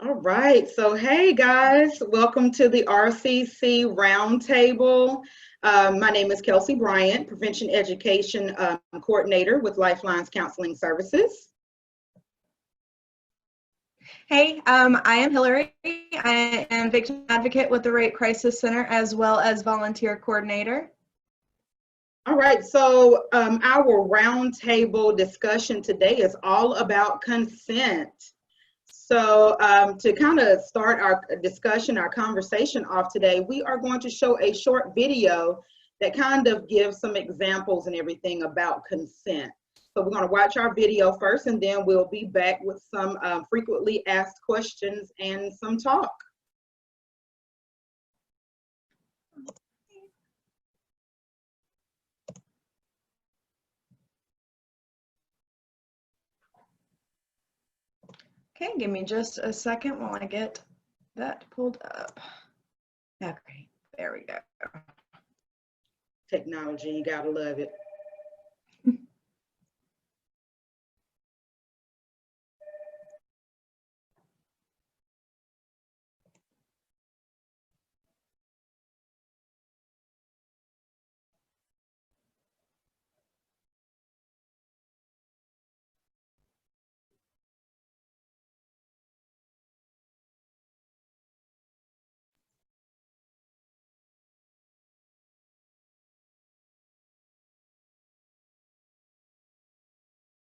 All right, so hey guys, welcome to the RCC Roundtable. My name is Kelsey Bryant, Prevention Education Coordinator with Lifelines Counseling Services. Hey, I am Hillary. I am victim advocate with the Rape Crisis Center as well as volunteer coordinator. All right, so our roundtable discussion today is all about consent. So to kind of start our discussion, our conversation off today, we are going to show a short video that kind of gives some examples and everything about consent. So we're going to watch our video first, and then we'll be back with some frequently asked questions and some talk. Okay, give me just a second while I get that pulled up. Okay, there we go. Technology, you gotta love it.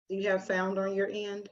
Do you have sound on your end?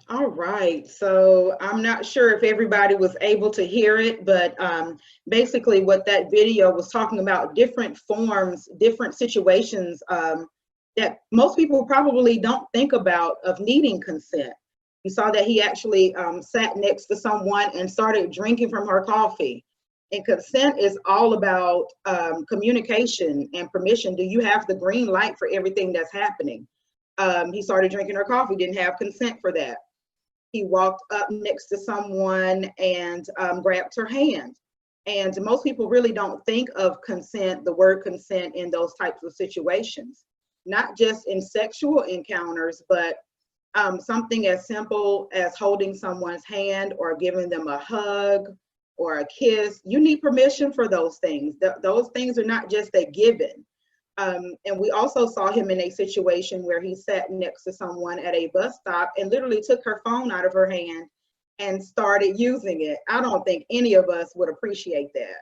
All right, so I'm not sure if everybody was able to hear it, but basically what that video was talking about, different forms, different situations that most people probably don't think about of needing consent. You saw that he actually sat next to someone and started drinking from her coffee. And consent is all about communication and permission. Do you have the green light for everything that's happening? He started drinking her coffee, didn't have consent for that. He walked up next to someone and grabbed her hand. And most people really don't think of consent, the word consent, in those types of situations, not just in sexual encounters, but something as simple as holding someone's hand or giving them a hug or a kiss. You need permission for those things. Those things are not just a given. And we also saw him in a situation where he sat next to someone at a bus stop and literally took her phone out of her hand and started using it. I don't think any of us would appreciate that.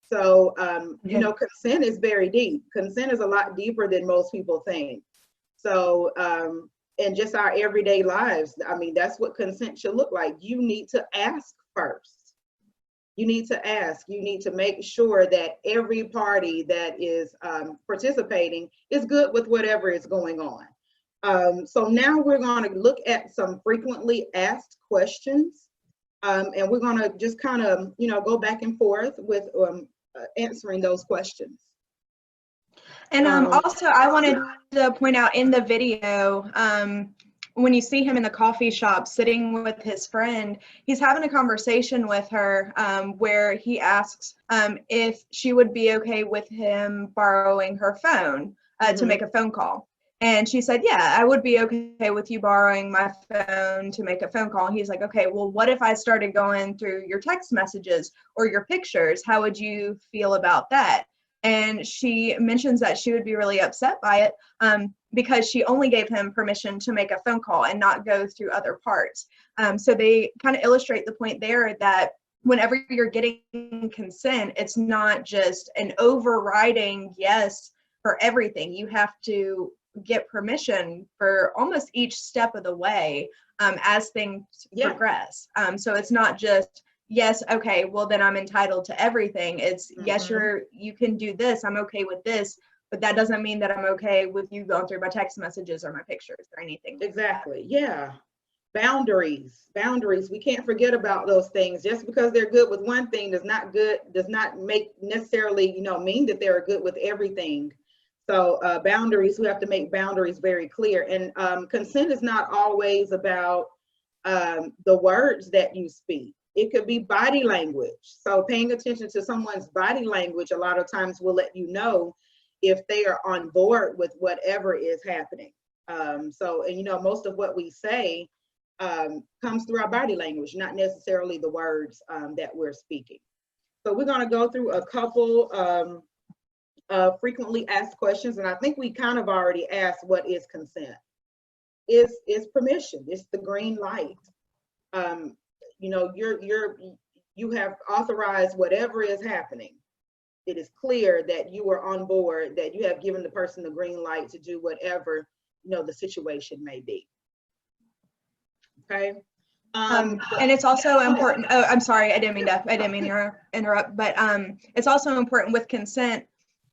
So, you know, consent is very deep. Consent is a lot deeper than most people think. So, in just our everyday lives, I mean, that's what consent should look like. You need to ask first. You need to ask, you need to make sure that every party that is participating is good with whatever is going on. So now we're going to look at some frequently asked questions, and we're going to just kind of, you know, go back and forth with answering those questions. And also, I wanted to point out in the video, when you see him in the coffee shop sitting with his friend, he's having a conversation with her where he asks if she would be okay with him borrowing her phone to make a phone call. And she said, yeah, I would be okay with you borrowing my phone to make a phone call. And he's like, okay, well, what if I started going through your text messages or your pictures? How would you feel about that? And she mentions that she would be really upset by it because she only gave him permission to make a phone call and not go through other parts. So they kind of illustrate the point there that whenever you're getting consent, it's not just an overriding yes for everything. You have to get permission for almost each step of the way as things progress. So it's not just, yes, okay, well then I'm entitled to everything. It's yes, you can do this, I'm okay with this, but that doesn't mean that I'm okay with you going through my text messages or my pictures or anything. Exactly. Yeah. Boundaries. We can't forget about those things. Just because they're good with one thing does not make necessarily, you know, mean that they're good with everything. So boundaries, we have to make boundaries very clear. And consent is not always about the words that you speak. It could be body language. So paying attention to someone's body language a lot of times will let you know if they are on board with whatever is happening. And you know, most of what we say comes through our body language, not necessarily the words that we're speaking. So we're going to go through a couple frequently asked questions, and I think we kind of already asked, what is consent? Is permission. It's the green light. You know, you have authorized whatever is happening. It is clear that you are on board, that you have given the person the green light to do whatever, you know, the situation may be. Okay. And it's also important. Oh, I'm sorry. I didn't mean to interrupt, but it's also important with consent.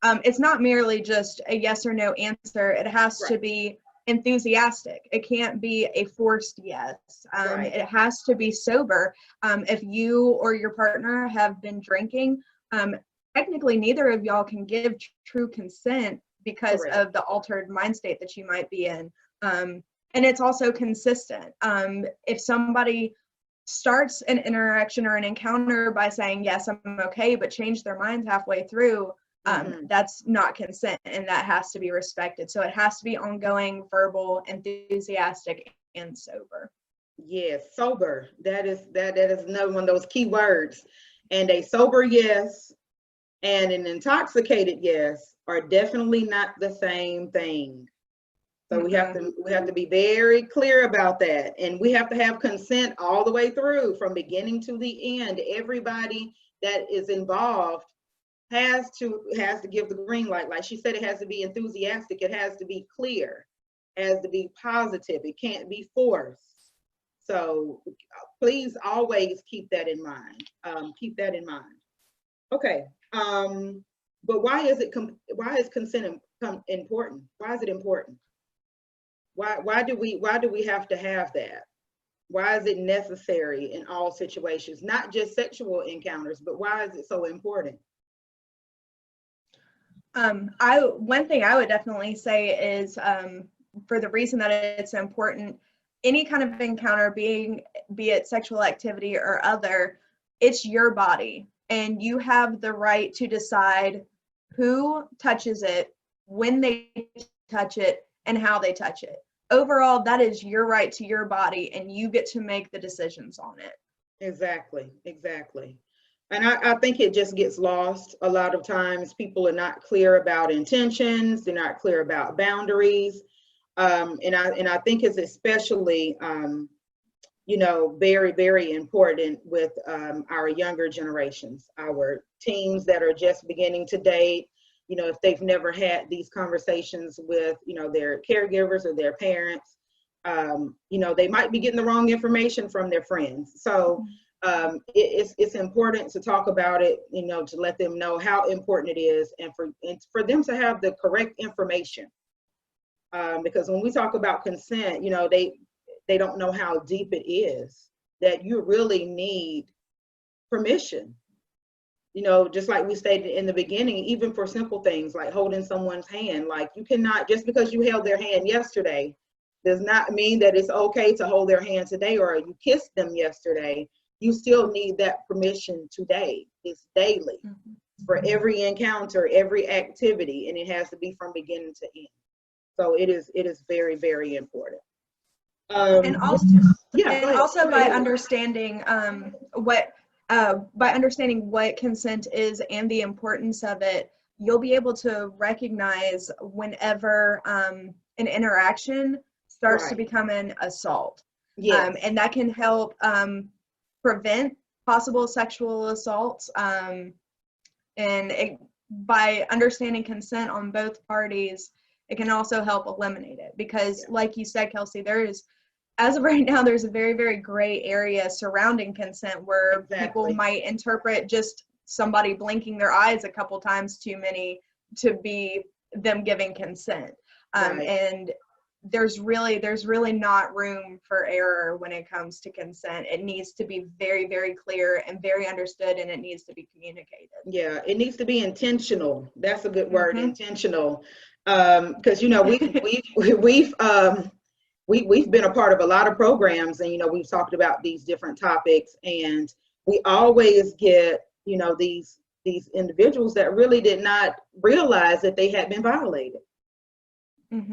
It's not merely just a yes or no answer. It has to be enthusiastic. It can't be a forced yes. It has to be sober. If you or your partner have been drinking, technically neither of y'all can give true consent because of the altered mind state that you might be in. And it's also consistent. If somebody starts an interaction or an encounter by saying, yes, I'm okay, but change their minds halfway through, that's not consent, and that has to be respected. So it has to be ongoing, verbal, enthusiastic, and sober. Yes, sober. That is another one of those key words. And a sober yes and an intoxicated yes are definitely not the same thing. So we have to be very clear about that, and we have to have consent all the way through, from beginning to the end. Everybody that is involved has to give the green light. Like she said, it has to be enthusiastic. It has to be clear. It has to be positive. It can't be forced. So please always keep that in mind. Keep that in mind. Okay. But why is consent important? Why is it important? Why do we have to have that? Why is it necessary in all situations, not just sexual encounters, but why is it so important? One thing I would definitely say is, for the reason that it's important, any kind of encounter, be it sexual activity or other, it's your body, and you have the right to decide who touches it, when they touch it, and how they touch it. Overall, that is your right to your body, and you get to make the decisions on it. Exactly. And I think it just gets lost a lot of times. People are not clear about intentions. They're not clear about boundaries. And I think it's especially, very, very important with our younger generations, our teens that are just beginning to date. If they've never had these conversations with, their caregivers or their parents, they might be getting the wrong information from their friends. So it's important to talk about it, to let them know how important it is, and for them to have the correct information. Because when we talk about consent, they don't know how deep it is, that you really need permission. Just like we stated in the beginning, even for simple things like holding someone's hand, like you cannot, just because you held their hand yesterday does not mean that it's okay to hold their hand today, or you kissed them yesterday. You still need that permission today. It's daily for every encounter, every activity, and it has to be from beginning to end. So it is very, very important. And also by understanding what consent is and the importance of it, you'll be able to recognize whenever an interaction starts to become an assault. Yes. And that can help prevent possible sexual assaults. By understanding consent on both parties, it can also help eliminate it, because like you said, Kelsey, as of right now, there's a very, very gray area surrounding consent where people might interpret just somebody blinking their eyes a couple times too many to be them giving consent. And there's really not room for error when it comes to consent. It needs to be very, very clear and very understood, and it needs to be communicated. Yeah, it needs to be intentional. That's a good word, intentional. Because we've been a part of a lot of programs, and we've talked about these different topics, and we always get these individuals that really did not realize that they had been violated.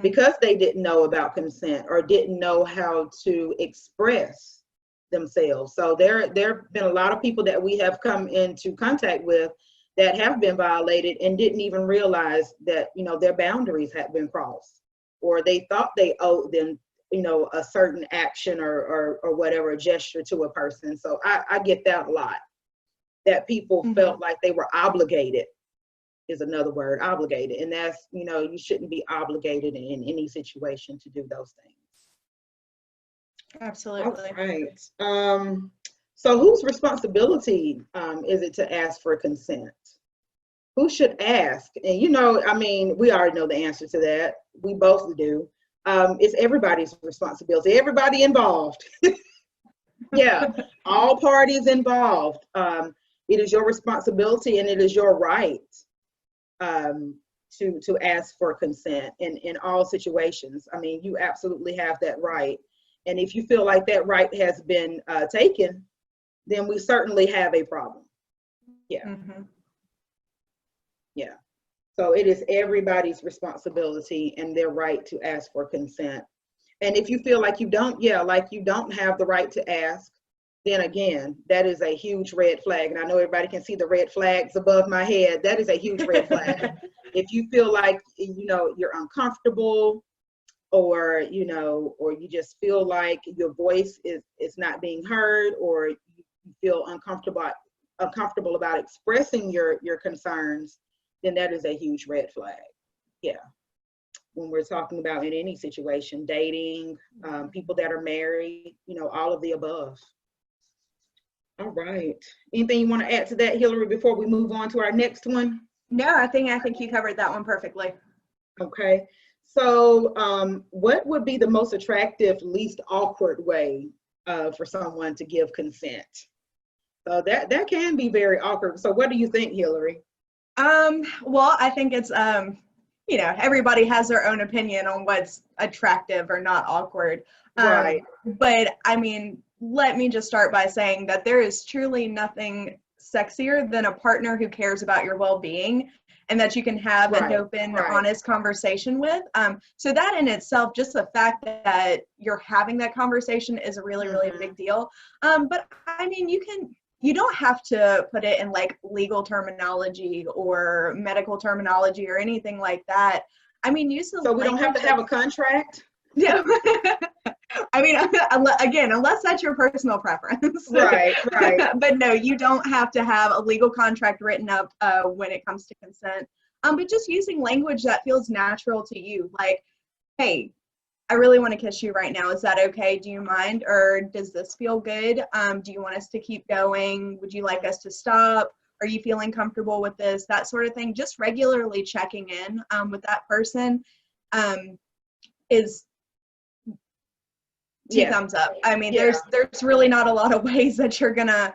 Because they didn't know about consent or didn't know how to express themselves. So there have been a lot of people that we have come into contact with that have been violated and didn't even realize that their boundaries had been crossed, or they thought they owed them a certain action or whatever, a gesture to a person. So I get that a lot, that people felt like they were obligated, is another word, obligated. And that's, you shouldn't be obligated in any situation to do those things. Absolutely. All right. So whose responsibility is it to ask for consent? Who should ask? And we already know the answer to that. We both do. It's everybody's responsibility, everybody involved. Yeah, all parties involved. It is your responsibility and it is your right to ask for consent in all situations. You absolutely have that right. And if you feel like that right has been taken, then we certainly have a problem. Yeah. Yeah. So it is everybody's responsibility and their right to ask for consent. And if you feel like you don't have the right to ask, then again, that is a huge red flag. And I know everybody can see the red flags above my head. That is a huge red flag. If you feel like, you're uncomfortable, or you just feel like your voice is not being heard, or you feel uncomfortable about expressing your concerns, then that is a huge red flag. Yeah. when we're talking about in any situation, dating, people that are married, all of the above. All right. Anything you want to add to that, Hillary, before we move on to our next one? No, I think you covered that one perfectly. Okay. So what would be the most attractive, least awkward way for someone to give consent? So that can be very awkward. So what do you think, Hillary? Well, I think it's, everybody has their own opinion on what's attractive or not awkward. Right. But I mean, let me just start by saying that there is truly nothing sexier than a partner who cares about your well-being and that you can have an open, honest conversation with. So that in itself, just the fact that you're having that conversation is a really, really big deal. But I mean, you don't have to put it in like legal terminology or medical terminology or anything like that. I mean, use the So we don't have to have a contract? No. I mean, again, unless that's your personal preference. Right. But no, you don't have to have a legal contract written up when it comes to consent. But just using language that feels natural to you, like, hey, I really want to kiss you right now. Is that okay? Do you mind? Or does this feel good? Do you want us to keep going? Would you like us to stop? Are you feeling comfortable with this? That sort of thing. Just regularly checking in with that person is thumbs up. I mean, there's really not a lot of ways that you're gonna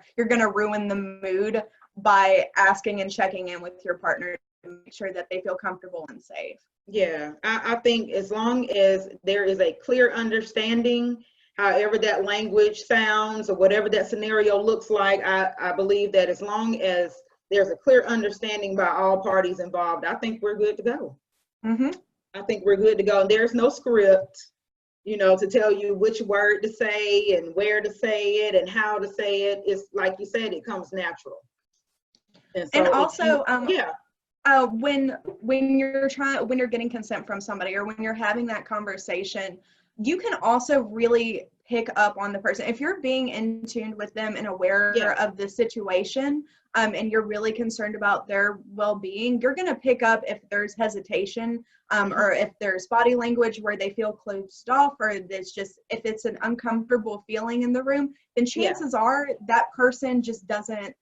ruin the mood by asking and checking in with your partner to make sure that they feel comfortable and safe. Yeah, I think as long as there is a clear understanding, however that language sounds or whatever that scenario looks like, I believe that as long as there's a clear understanding by all parties involved, I think we're good to go. I think we're good to go. And there's no script, to tell you which word to say and where to say it and how to say it. It's like you said, it comes natural. And also, when you're getting consent from somebody or when you're having that conversation, you can also really pick up on the person. If you're being in tune with them and aware of the situation, and you're really concerned about their well-being, you're going to pick up if there's hesitation, or if there's body language where they feel closed off, or if it's an uncomfortable feeling in the room, then chances are that person just doesn't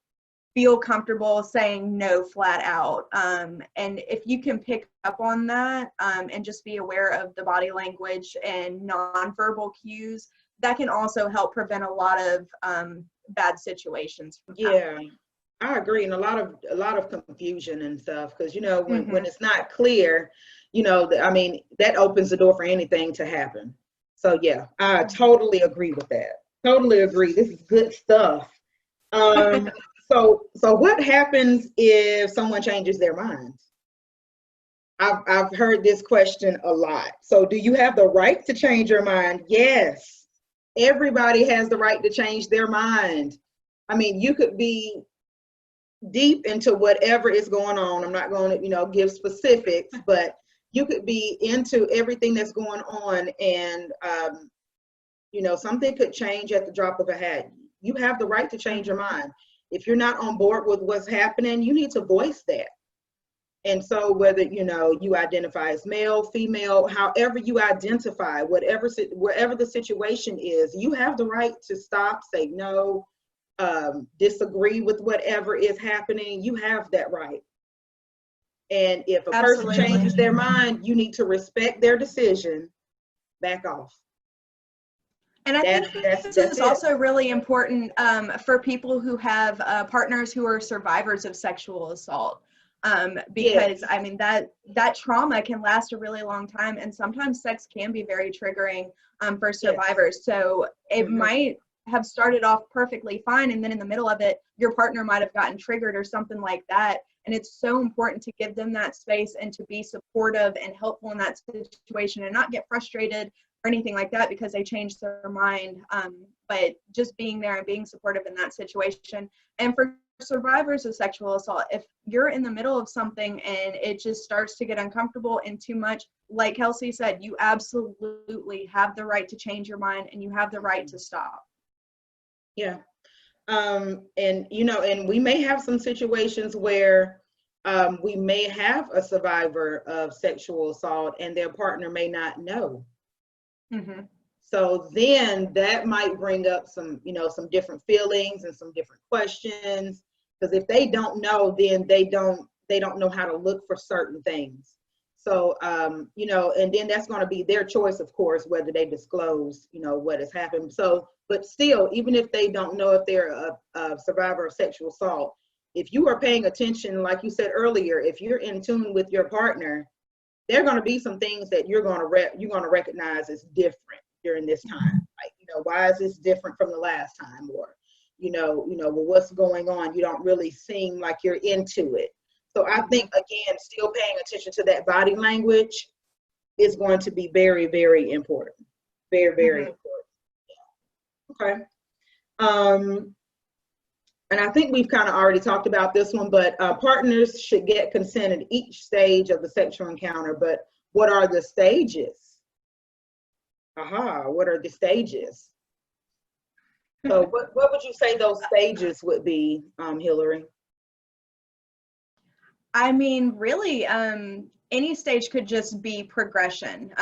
feel comfortable saying no flat out. And if you can pick up on that, and just be aware of the body language and nonverbal cues, that can also help prevent a lot of bad situations from happening. I agree, and a lot of confusion and stuff, because when it's not clear, I mean, that opens the door for anything to happen. So yeah, I totally agree with that. Totally agree. This is good stuff. So what happens if someone changes their mind? I've heard this question a lot. So do you have the right to change your mind? Yes. Everybody has the right to change their mind. I mean, you could be deep into whatever is going on. I'm not going to, give specifics, but you could be into everything that's going on, and something could change at the drop of a hat. You have the right to change your mind. If you're not on board with what's happening, you need to voice that. And so whether, you identify as male, female, however you identify, wherever the situation is, you have the right to stop, say no, disagree with whatever is happening. You have that right. And if a person changes their mind, you need to respect their decision, back off. And I think this is also really important for people who have partners who are survivors of sexual assault, because I mean that trauma can last a really long time, and sometimes sex can be very triggering for survivors. So it might have started off perfectly fine, and then in the middle of it, your partner might have gotten triggered or something like that. And it's so important to give them that space and to be supportive and helpful in that situation, and not get frustrated or anything like that because they changed their mind, but just being there and being supportive in that situation. And for survivors of sexual assault, if you're in the middle of something and it just starts to get uncomfortable and too much, like Kelsey said, you absolutely have the right to change your mind, and you have the right to stop. Yeah. And we may have some situations where we may have a survivor of sexual assault and their partner may not know. Mm-hmm. So then that might bring up some, some different feelings and some different questions. Because if they don't know, then they don't know how to look for certain things. So, and then that's going to be their choice, of course, whether they disclose, what has happened. So, but still, even if they don't know if they're a survivor of sexual assault, if you are paying attention, like you said earlier, if you're in tune with your partner, there are going to be some things that you're going to recognize as different during this time. Like, why is this different from the last time? Or, well, what's going on? You don't really seem like you're into it. So I think, again, still paying attention to that body language is going to be very, very important. Very, very important. Okay. And I think we've kind of already talked about this one, but partners should get consent at each stage of the sexual encounter. But what are the stages? What are the stages? So what would you say those stages would be, Hillary? I mean, really, any stage could just be progression.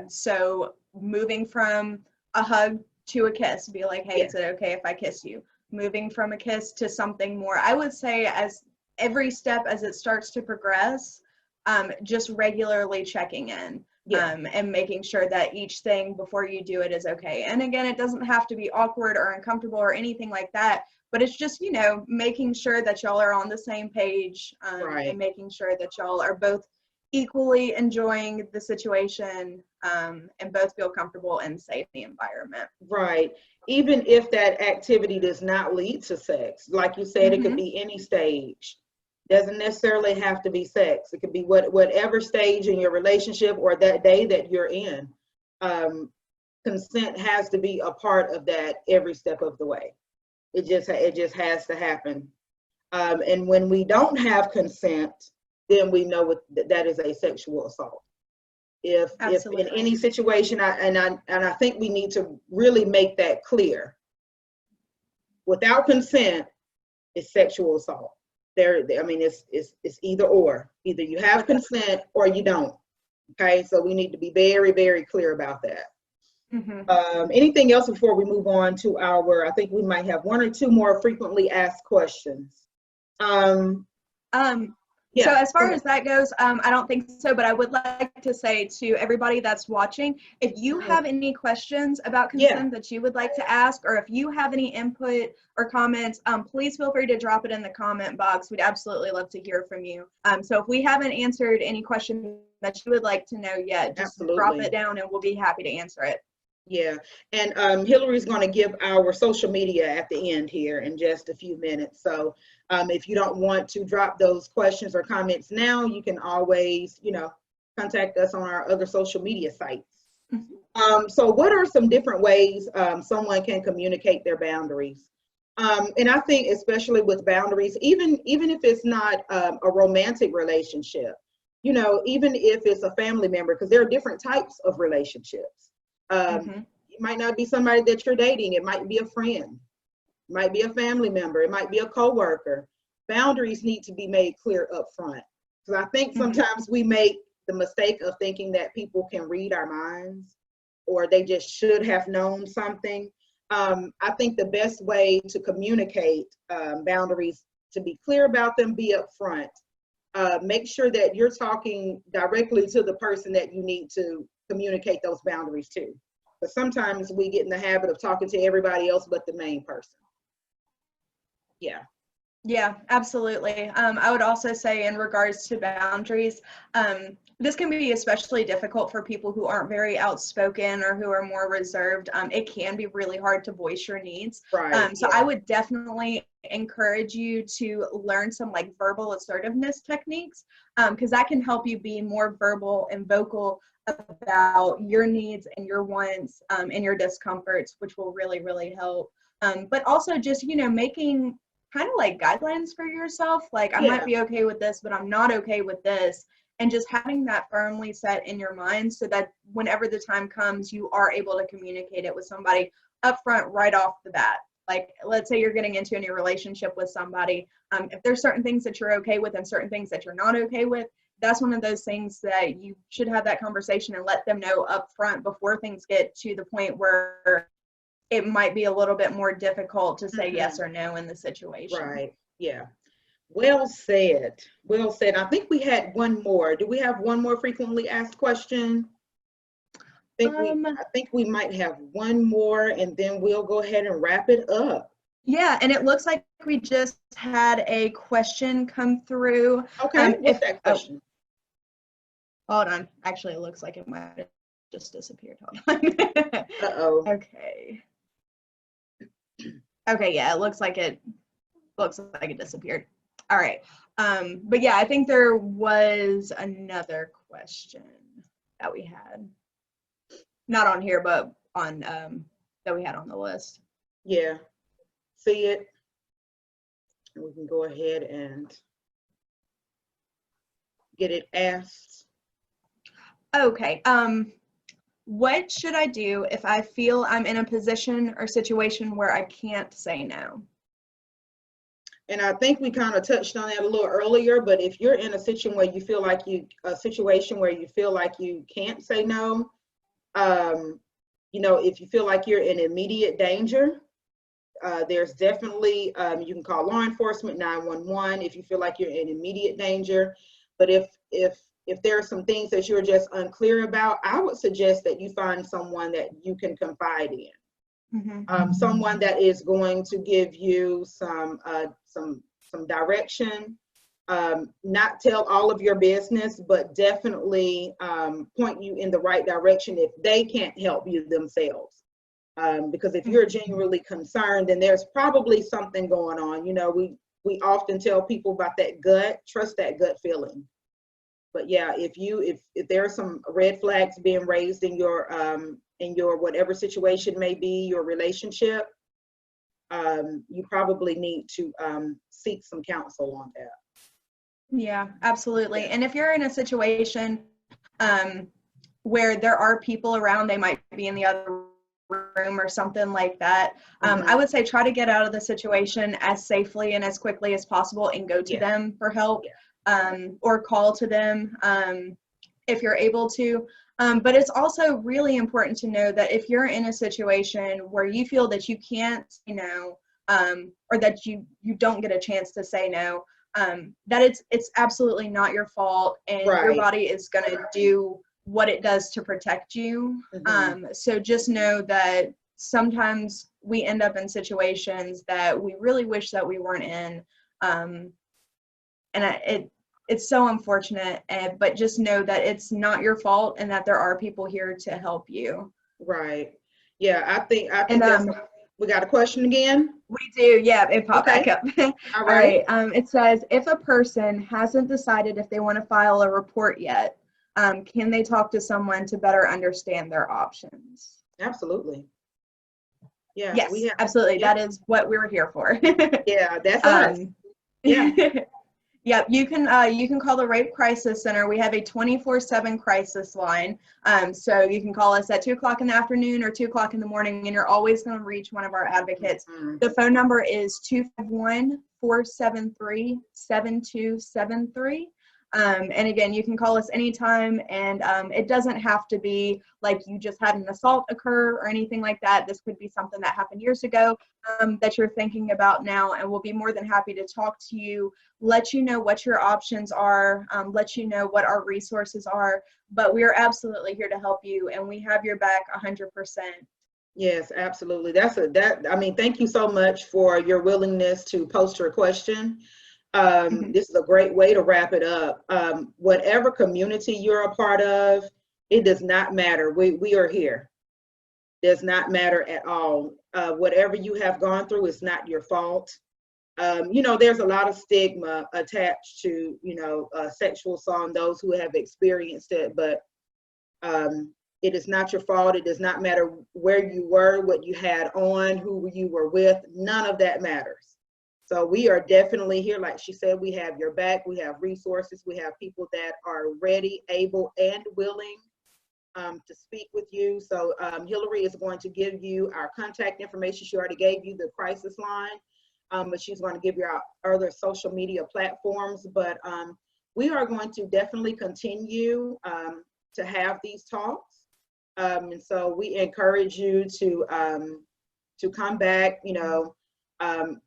So moving from a hug to a kiss, be like, hey, is it okay if I kiss you? Moving from a kiss to something more. I would say as every step as it starts to progress, just regularly checking in. And making sure that each thing before you do it is okay. And again, it doesn't have to be awkward or uncomfortable or anything like that, but it's just, making sure that y'all are on the same page, and making sure that y'all are both equally enjoying the situation, and both feel comfortable and safe in the environment. Right. Even if that activity does not lead to sex, like you said, it could be any stage. Doesn't necessarily have to be sex. It could be whatever stage in your relationship or that day that you're in. Consent has to be a part of that every step of the way. It just has to happen. And when we don't have consent, then we know that is a sexual assault. If in any situation, I think we need to really make that clear. Without consent, it's sexual assault. It's either or. Either you have consent or you don't. Okay, so we need to be very, very clear about that. Anything else before we move on to I think we might have one or two more frequently asked questions. So as far as that goes, I don't think so, but I would like to say to everybody that's watching, if you have any questions about consent that you would like to ask, or if you have any input or comments, please feel free to drop it in the comment box. We'd absolutely love to hear from you. So if we haven't answered any question that you would like to know yet, just drop it down and we'll be happy to answer it. Yeah, and Hillary's going to give our social media at the end here in just a few minutes. So if you don't want to drop those questions or comments now, you can always, contact us on our other social media sites. So what are some different ways someone can communicate their boundaries? And I think especially with boundaries, even if it's not a romantic relationship, even if it's a family member, because there are different types of relationships. It might not be somebody that you're dating. It might be a friend. It might be a family member. It might be a coworker. Boundaries need to be made clear up front. Because I think sometimes we make the mistake of thinking that people can read our minds or they just should have known something. I think the best way to communicate boundaries, to be clear about them, be upfront. Make sure that you're talking directly to the person that you need to communicate those boundaries to. But sometimes we get in the habit of talking to everybody else but the main person. Yeah, absolutely. I would also say in regards to boundaries, this can be especially difficult for people who aren't very outspoken or who are more reserved. It can be really hard to voice your needs. So I would definitely encourage you to learn some verbal assertiveness techniques, because that can help you be more verbal and vocal about your needs and your wants, and your discomforts, which will really, really help. But also just, making kind of guidelines for yourself. I might be okay with this, but I'm not okay with this. And just having that firmly set in your mind so that whenever the time comes, you are able to communicate it with somebody up front right off the bat. like, let's say you're getting into a new relationship with somebody. If there's certain things that you're okay with and certain things that you're not okay with, that's one of those things that you should have that conversation and let them know up front before things get to the point where it might be a little bit more difficult to say yes or no in the situation. Right. Yeah. Well said. Well said. I think we had one more. Do we have one more frequently asked question? I think we might have one more, and then we'll go ahead and wrap it up. Yeah, and it looks like we just had a question come through. Okay, what's that question? Hold on. Actually, it looks like it might have just disappeared. Hold on. Uh-oh. Okay. Okay, yeah, it looks like it disappeared. All right. But yeah, I think there was another question that we had. Not on here, but on that we had on the list. Yeah. See it. And we can go ahead and get it asked. Okay. What should I do if I feel I'm in a position or situation where I can't say no? And I think we kind of touched on that a little earlier, but if you're in a situation where you feel like you can't say no, you know, if you feel like you're in immediate danger, there's definitely, you can call law enforcement, 911, if you feel like you're in immediate danger. But if there are some things that you're just unclear about, I would suggest that you find someone that you can confide in. Someone that is going to give you some direction, not tell all of your business, but definitely point you in the right direction if they can't help you themselves. Because if you're genuinely concerned, then there's probably something going on. You know, we often tell people about that gut, trust that gut feeling. But yeah, if there are some red flags being raised in your whatever situation may be, your relationship, you probably need to seek some counsel on that. Yeah, absolutely. And if you're in a situation where there are people around, they might be in the other room or something like that, I would say try to get out of the situation as safely and as quickly as possible and go to them for help, or call to them if you're able to. But it's also really important to know that if you're in a situation where you feel that you can't say no, or that you don't get a chance to say no, that it's absolutely not your fault, and your body is going to do what it does to protect you. So just know that sometimes we end up in situations that we really wish that we weren't in, and it's so unfortunate, but just know that it's not your fault and that there are people here to help you. Right. Yeah, I think that's, we got a question again? We do, yeah, it popped back up. All right. It says, if a person hasn't decided if they want to file a report yet, can they talk to someone to better understand their options? Absolutely. Yeah. Yes, absolutely. That is what we're here for. Yeah, that's us. Yeah. Yep, you can call the Rape Crisis Center. We have a 24/7 crisis line. So you can call us at 2:00 in the afternoon or 2:00 in the morning, and you're always going to reach one of our advocates. The phone number is 251-473-7273. And again, you can call us anytime, and it doesn't have to be like you just had an assault occur or anything like that. This could be something that happened years ago that you're thinking about now, and we'll be more than happy to talk to you, let you know what your options are, let you know what our resources are. But we are absolutely here to help you, and we have your back 100%. Yes, absolutely. I mean, thank you so much for your willingness to post your question. This is a great way to wrap it up. Whatever community you're a part of, it does not matter. We are here. Does not matter at all. Whatever you have gone through, it's not your fault. You know, there's a lot of stigma attached to, you know, sexual assault and those who have experienced it, but it is not your fault. It does not matter where you were, what you had on, who you were with. None of that matters. So we are definitely here. Like she said, we have your back. We have resources. We have people that are ready, able, and willing to speak with you. So Hillary is going to give you our contact information. She already gave you the crisis line, but she's going to give you our other social media platforms. But we are going to definitely continue to have these talks. And so we encourage you to come back,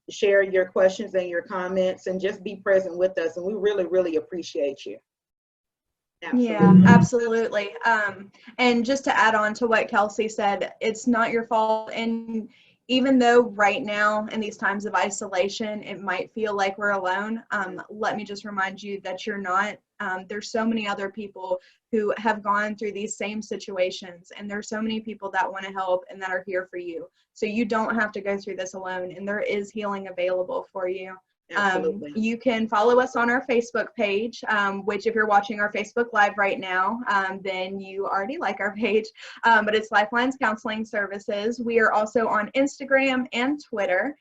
share your questions and your comments, and just be present with us. And we really, really appreciate you. Absolutely. Yeah, absolutely. And just to add on to what Kelsey said, it's not your fault. And even though right now in these times of isolation, it might feel like we're alone, let me just remind you that you're not. There's so many other people who have gone through these same situations, and there's so many people that want to help and that are here for you. So you don't have to go through this alone, and there is healing available for you. You can follow us on our Facebook page, which if you're watching our Facebook Live right now, then you already like our page, but it's Lifelines Counseling Services. We are also on Instagram and Twitter.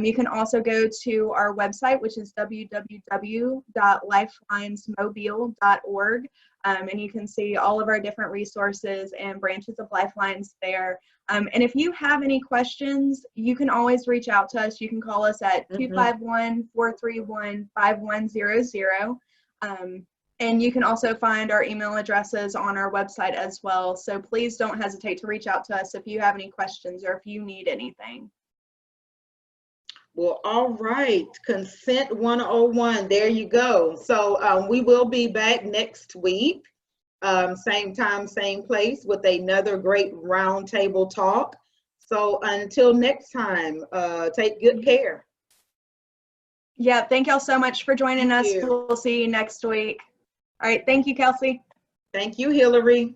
You can also go to our website, which is www.lifelinesmobile.org, and you can see all of our different resources and branches of Lifelines there. And if you have any questions, you can always reach out to us. You can call us at 251-431-5100. And you can also find our email addresses on our website as well. So please don't hesitate to reach out to us if you have any questions or if you need anything. Well, all right. Consent 101. There you go. So we will be back next week. Same time, same place, with another great roundtable talk. So until next time, take good care. Yeah, thank y'all so much for joining us. We'll see you next week. All right, thank you, Kelsey. Thank you, Hillary.